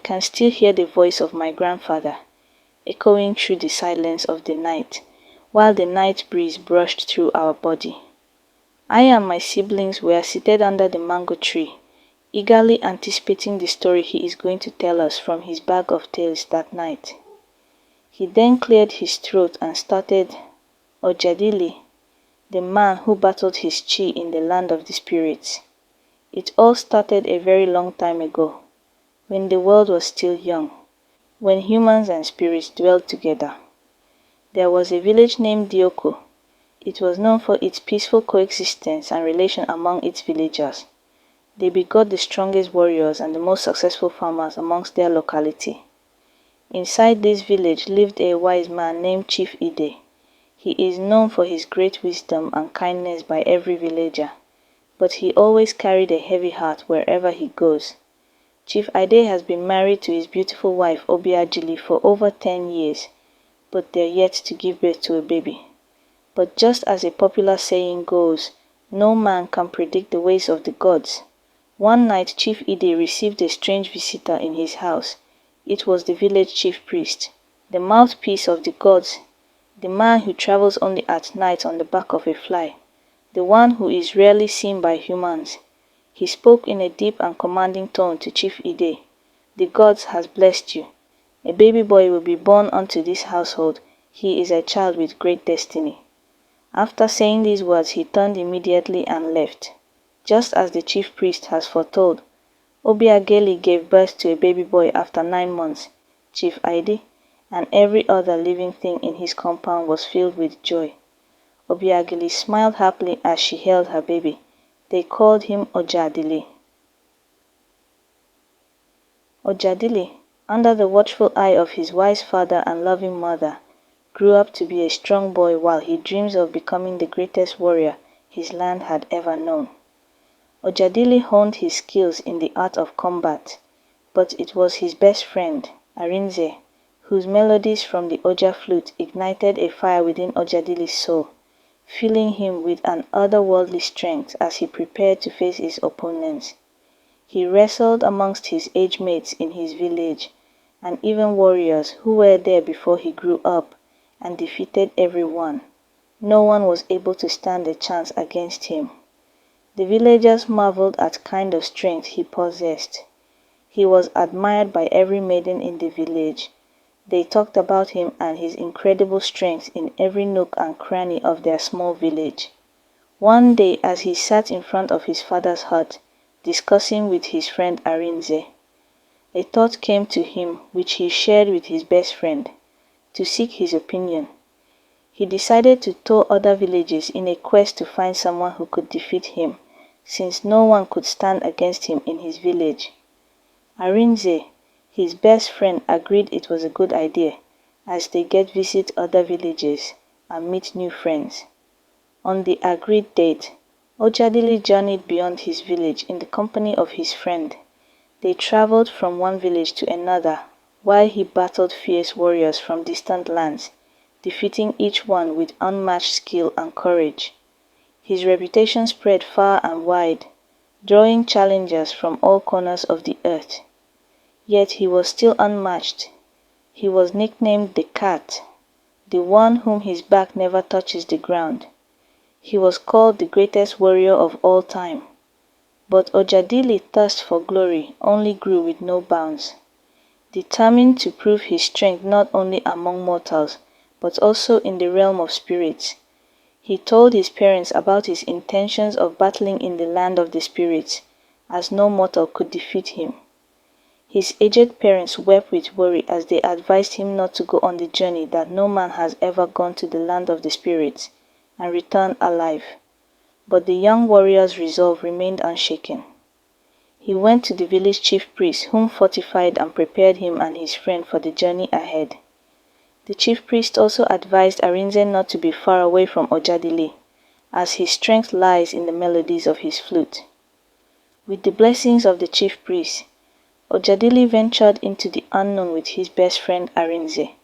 can still hear the voice of my grandfather, echoing through the silence of the night, while the night breeze brushed through our body. I and my siblings were seated under the mango tree, eagerly anticipating the story he is going to tell us from his bag of tales that night. He then cleared his throat and started, Ojadili, the man who battled his chi in the land of the spirits. It all started a very long time ago, when the world was still young, when humans and spirits dwelled together. There was a village named Dioko. It was known for its peaceful coexistence and relation among its villagers. They begot the strongest warriors and the most successful farmers amongst their locality. Inside this village lived a wise man named Chief Ide. He is known for his great wisdom and kindness by every villager, but he always carried a heavy heart wherever he goes. Chief Ide has been married to his beautiful wife Ojadili for over 10 years, but they're yet to give birth to a baby. But just as a popular saying goes, no man can predict the ways of the gods. One night Chief Ide received a strange visitor in his house. It was the village chief priest, the mouthpiece of the gods, the man who travels only at night on the back of a fly, the one who is rarely seen by humans. He spoke in a deep and commanding tone to Chief Ide. The gods has blessed you. A baby boy will be born unto this household. He is a child with great destiny. After saying these words, he turned immediately and left. Just as the chief priest has foretold, Obiageli gave birth to a baby boy after 9 months. Chief Ide and every other living thing in his compound was filled with joy. Obiageli smiled happily as she held her baby. They called him Ojadili. Ojadili, under the watchful eye of his wise father and loving mother, grew up to be a strong boy while he dreams of becoming the greatest warrior his land had ever known. Ojadili honed his skills in the art of combat, but it was his best friend, Arinze, whose melodies from the Oja flute ignited a fire within Ojadili's soul, filling him with an otherworldly strength as he prepared to face his opponents. He wrestled amongst his age mates in his village, and even warriors who were there before he grew up, and defeated everyone. No one was able to stand a chance against him. The villagers marveled at kind of strength he possessed. He was admired by every maiden in the village. They talked about him and his incredible strength in every nook and cranny of their small village. One day, as he sat in front of his father's hut, discussing with his friend Arinze, a thought came to him which he shared with his best friend, to seek his opinion. He decided to tour other villages in a quest to find someone who could defeat him, since no one could stand against him in his village. Arinze, his best friend, agreed it was a good idea, as they get visit other villages and meet new friends. On the agreed date, Ojadili journeyed beyond his village in the company of his friend. They traveled from one village to another, while he battled fierce warriors from distant lands, defeating each one with unmatched skill and courage. His reputation spread far and wide, drawing challengers from all corners of the earth. Yet he was still unmatched. He was nicknamed the Cat, the one whom his back never touches the ground. He was called the greatest warrior of all time. But Ojadili's thirst for glory only grew with no bounds. Determined to prove his strength not only among mortals, but also in the realm of spirits, he told his parents about his intentions of battling in the land of the spirits, as no mortal could defeat him. His aged parents wept with worry as they advised him not to go on the journey that no man has ever gone to the land of the spirits and returned alive. But the young warrior's resolve remained unshaken. He went to the village chief priest, whom fortified and prepared him and his friend for the journey ahead. The chief priest also advised Arinze not to be far away from Ojadili, as his strength lies in the melodies of his flute. With the blessings of the chief priest, Ojadili ventured into the unknown with his best friend Arinze.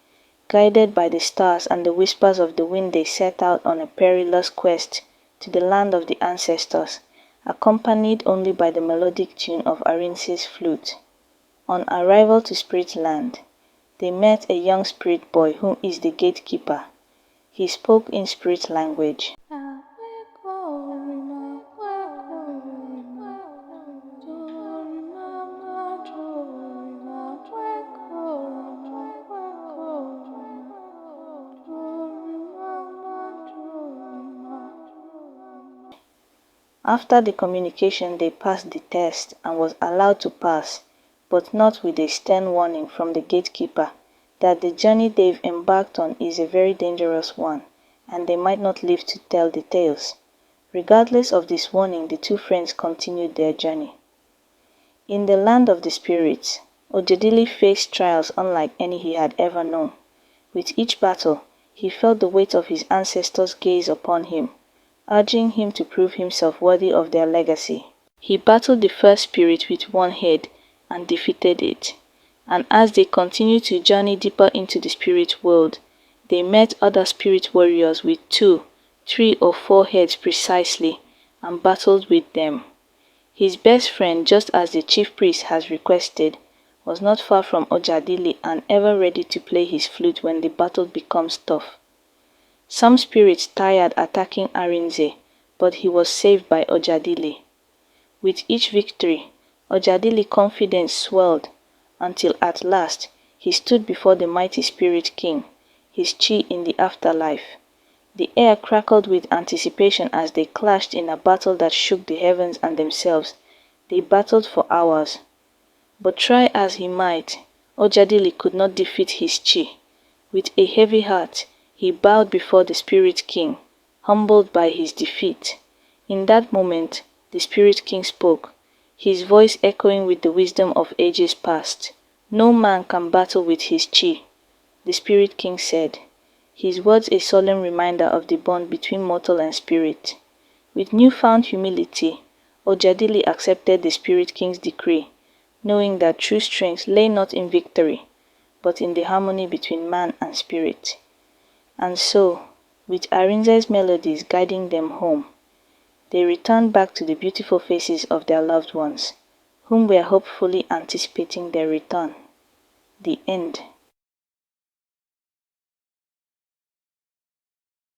Guided by the stars and the whispers of the wind, they set out on a perilous quest to the land of the ancestors, accompanied only by the melodic tune of Arinze's flute. On arrival to Spirit Land, they met a young spirit boy who is the gatekeeper. He spoke in spirit language. After the communication, they passed the test and was allowed to pass, but not with a stern warning from the gatekeeper that the journey they've embarked on is a very dangerous one, and they might not live to tell the tales. Regardless of this warning, the two friends continued their journey. In the land of the spirits, Ojadili faced trials unlike any he had ever known. With each battle, he felt the weight of his ancestors' gaze upon him, urging him to prove himself worthy of their legacy. He battled the first spirit with one head and defeated it. And as they continued to journey deeper into the spirit world, they met other spirit warriors with 2, 3 or 4 heads precisely and battled with them. His best friend, just as the chief priest has requested, was not far from Ojadili and ever ready to play his flute when the battle becomes tough. Some spirits tired attacking Arinze, but he was saved by Ojadili. With each victory, Ojadili's confidence swelled until at last he stood before the mighty spirit king, his chi in the afterlife. The air crackled with anticipation as they clashed in a battle that shook the heavens and themselves. They battled for hours. But try as he might, Ojadili could not defeat his chi. With a heavy heart, he bowed before the Spirit King, humbled by his defeat. In that moment, the Spirit King spoke, his voice echoing with the wisdom of ages past. No man can battle with his chi, the Spirit King said, his words a solemn reminder of the bond between mortal and spirit. With newfound humility, Ojadili accepted the Spirit King's decree, knowing that true strength lay not in victory, but in the harmony between man and spirit. And so, with Arinze's melodies guiding them home, they returned back to the beautiful faces of their loved ones, whom were hopefully anticipating their return. The end.